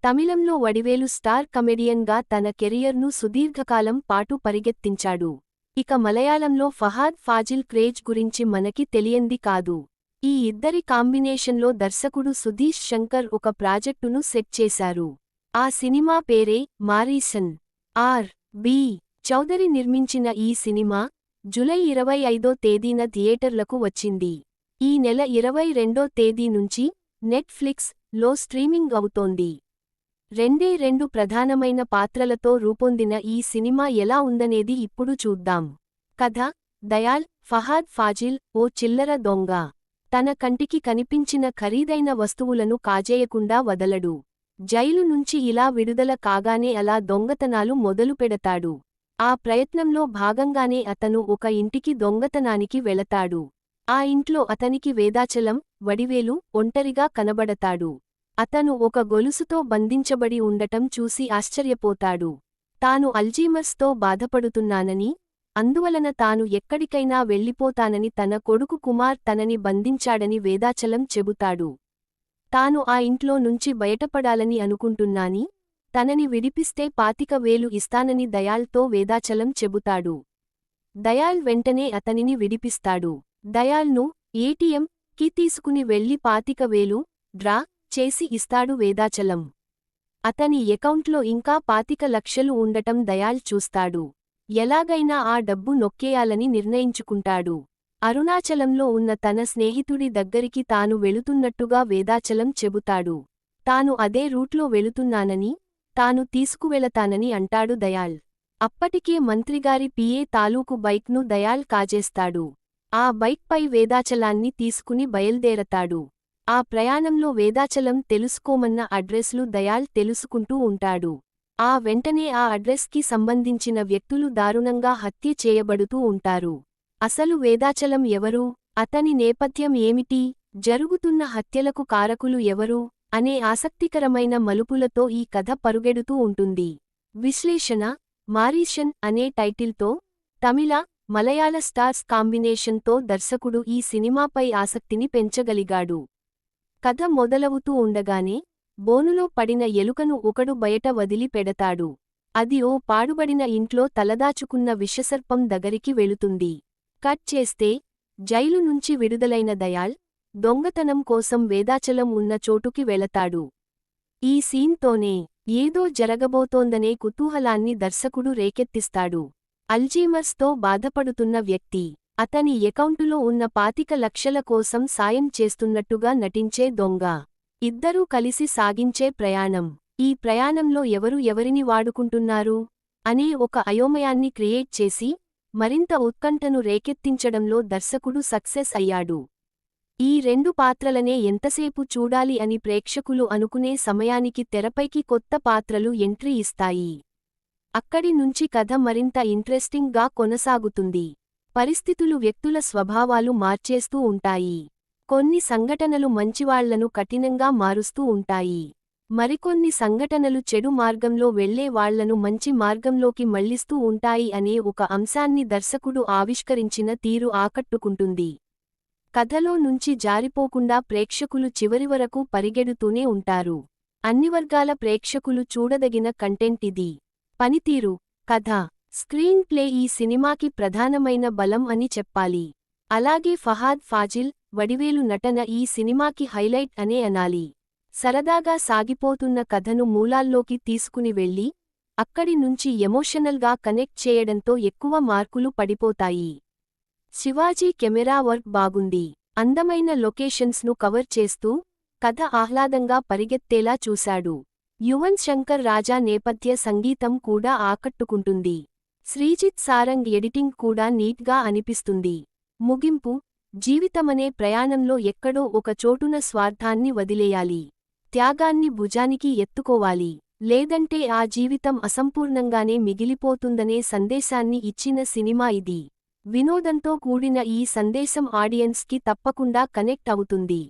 తమిళంలో వడివేలు స్టార్ కమెడియన్గా తన కెరియర్ను సుదీర్ఘకాలం పాటు పరిగెత్తించాడు. ఇక మలయాళంలో ఫహాద్ ఫాజిల్ క్రేజ్ గురించి మనకి తెలియంది కాదు. ఈ ఇద్దరి కాంబినేషన్లో దర్శకుడు సుధీష్ శంకర్ ఒక ప్రాజెక్టును సెట్ చేశారు. ఆ సినిమా పేరే మారీసన్. ఆర్.బి. చౌదరి నిర్మించిన ఈ సినిమా జూలై 25వ తేదీన థియేటర్లకు వచ్చింది. ఈ నెల 22వ తేదీ నుంచి నెట్ఫ్లిక్స్ లో స్ట్రీమింగ్ అవుతోంది. రెండు ప్రధానమైన పాత్రలతో రూపొందిన ఈ సినిమా ఎలా ఉందనేది ఇప్పుడు చూద్దాం. కథ: దయాల్, ఫహాద్ ఫాజిల్ ఓ చిల్లర దొంగ. తన కంటికి కనిపించిన ఖరీదైన వస్తువులను కాజేయకుండా వదలడు. జైలు నుంచి ఇలా విడుదల కాగానే అలా దొంగతనాలు మొదలుపెడతాడు. ఆ ప్రయత్నంలో భాగంగానే అతను ఒక ఇంటికి దొంగతనానికి వెళతాడు. ఆ ఇంట్లో అతనికి వేదాచలం, వడివేలు ఒంటరిగా కనబడతాడు. అతను ఒక గొలుసుతో బంధించబడి ఉండటం చూసి ఆశ్చర్యపోతాడు. తాను అల్జీమర్స్తో బాధపడుతున్నానని, అందువలన తాను ఎక్కడికైనా వెళ్ళిపోతానని తన కొడుకు కుమార్ తనని బంధించాడని వేదాచలం చెబుతాడు. తాను ఆ ఇంట్లో నుంచి బయటపడాలని అనుకుంటున్నాని, తనని విడిపిస్తే 25,000 ఇస్తానని దయాల్తో వేదాచలం చెబుతాడు. దయాల్ వెంటనే అతనిని విడిపిస్తాడు. దయాల్ను ఏటీఎం కి తీసుకుని వెళ్లి 25,000 డ్రా చేసి ఇస్తాడు వేదాచలం. అతని ఎకౌంట్లో ఇంకా 25 లక్షలు ఉండటం దయాల్ చూస్తాడు. ఎలాగైనా ఆ డబ్బు నొక్కేయాలని నిర్ణయించుకుంటాడు. అరుణాచలంలో ఉన్న తన స్నేహితుడి దగ్గరికి తాను వెళుతున్నట్టుగా వేదాచలం చెబుతాడు. తాను అదే రూట్లో వెళుతున్నానని, తాను తీసుకువెళతానని అంటాడు దయాల్. అప్పటికే మంత్రిగారి పిఏ తాలూకు బైక్ను దయాల్ కాజేస్తాడు. ఆ బైక్పై వేదాచలాన్ని తీసుకుని బయల్దేరతాడు. ఆ ప్రయాణంలో వేదాచలం తెలుసుకోమన్న అడ్రెస్లు దయాల్ తెలుసుకుంటూ ఉంటాడు. ఆ వెంటనే ఆ అడ్రెస్కి సంబంధించిన వ్యక్తులు దారుణంగా హత్య చేయబడుతూ ఉంటారు. అసలు వేదాచలం ఎవరు? అతని నేపథ్యం ఏమిటి? జరుగుతున్న హత్యలకు కారకులు ఎవరు? అనే ఆసక్తికరమైన మలుపులతో ఈ కథ పరుగెడుతూ ఉంటుంది. విశ్లేషణ: మారీసన్ అనే టైటిల్తో తమిళ, మలయాళ స్టార్స్ కాంబినేషన్తో దర్శకుడు ఈ సినిమాపై ఆసక్తిని పెంచగలిగాడు. కథ మొదలవుతూ ఉండగానే బోనులో పడిన ఎలుకను ఒకడు బయట వదిలి పెడతాడు. అది ఓ పాడుబడిన ఇంట్లో తలదాచుకున్న విషసర్పం దగ్గరికి వెళుతుంది. కట్ చేస్తే జైలు నుంచి విడుదలైన దయాల్ దొంగతనం కోసం వేదాచలం ఉన్న చోటుకి వెళతాడు. ఈ సీన్తోనే ఏదో జరగబోతోందనే కుతూహలాన్ని దర్శకుడు రేకెత్తిస్తాడు. అల్జీమర్స్తో బాధపడుతున్న వ్యక్తి, అతని ఎకౌంటులో ఉన్న 25 లక్షల కోసం సాయం చేస్తున్నట్టుగా నటించే దొంగ, ఇద్దరూ కలిసి సాగించే ప్రయాణం. ఈ ప్రయాణంలో ఎవరు ఎవరిని వాడుకుంటున్నారు అనే ఒక అయోమయాన్ని క్రియేట్ చేసి మరింత ఉత్కంఠను రేకెత్తించడంలో దర్శకుడు సక్సెస్ అయ్యాడు. ఈ రెండు పాత్రలనే ఎంతసేపు చూడాలి అని ప్రేక్షకులు అనుకునే సమయానికి తెరపైకి కొత్త పాత్రలు ఎంట్రీ ఇస్తాయి. అక్కడి నుంచి కథ మరింత ఇంట్రెస్టింగ్ గా కొనసాగుతుంది. పరిస్థితులు వ్యక్తుల స్వభావాలు మార్చేస్తూ ఉంటాయి. కొన్ని సంఘటనలు మంచివాళ్లను కఠినంగా మారుస్తూ ఉంటాయి. మరికొన్ని సంఘటనలు చెడు మార్గంలో వెళ్లే వాళ్లను మంచి మార్గంలోకి మళ్లిస్తూ ఉంటాయి అనే ఒక అంశాన్ని దర్శకుడు ఆవిష్కరించిన తీరు ఆకట్టుకుంటుంది. కథలో నుంచి జారిపోకుండా ప్రేక్షకులు చివరివరకు పరిగెడుతూనే ఉంటారు. అన్ని వర్గాల ప్రేక్షకులు చూడదగిన కంటెంట్ ఇది. పనితీరు, కథ, స్క్రీన్ ప్లే ఈ సినిమాకి ప్రధానమైన బలం అని చెప్పాలి. అలాగే ఫహాద్ ఫాజిల్, వడివేలు నటన ఈ సినిమాకి హైలైట్ అనే అనాలి. సరదాగా సాగిపోతున్న కథను మూలాల్లోకి తీసుకుని వెళ్లి అక్కడి నుంచి ఎమోషనల్గా కనెక్ట్ చేయడంతో ఎక్కువ మార్కులు పడిపోతాయి. శివాజీ కెమెరా వర్క్ బాగుంది. అందమైన లొకేషన్స్ను కవర్ చేస్తూ కథ ఆహ్లాదంగా పరిగెత్తేలా చూశాడు. యువన్ శంకర్ రాజా నేపథ్య సంగీతం కూడా ఆకట్టుకుంటుంది. శ్రీజిత్ సారంగ్ ఎడిటింగ్ కూడా నీట్గా అనిపిస్తుంది. ముగింపు: జీవితమనే ప్రయాణంలో ఎక్కడో ఒక చోటున స్వార్థాన్ని వదిలేయాలి. త్యాగాన్ని భుజానికి ఎత్తుకోవాలి. లేదంటే ఆ జీవితం అసంపూర్ణంగానే మిగిలిపోతుందనే సందేశాన్ని ఇచ్చిన సినిమా ఇది. వినోదంతో కూడిన ఈ సందేశం ఆడియన్స్కి తప్పకుండా కనెక్ట్ అవుతుంది.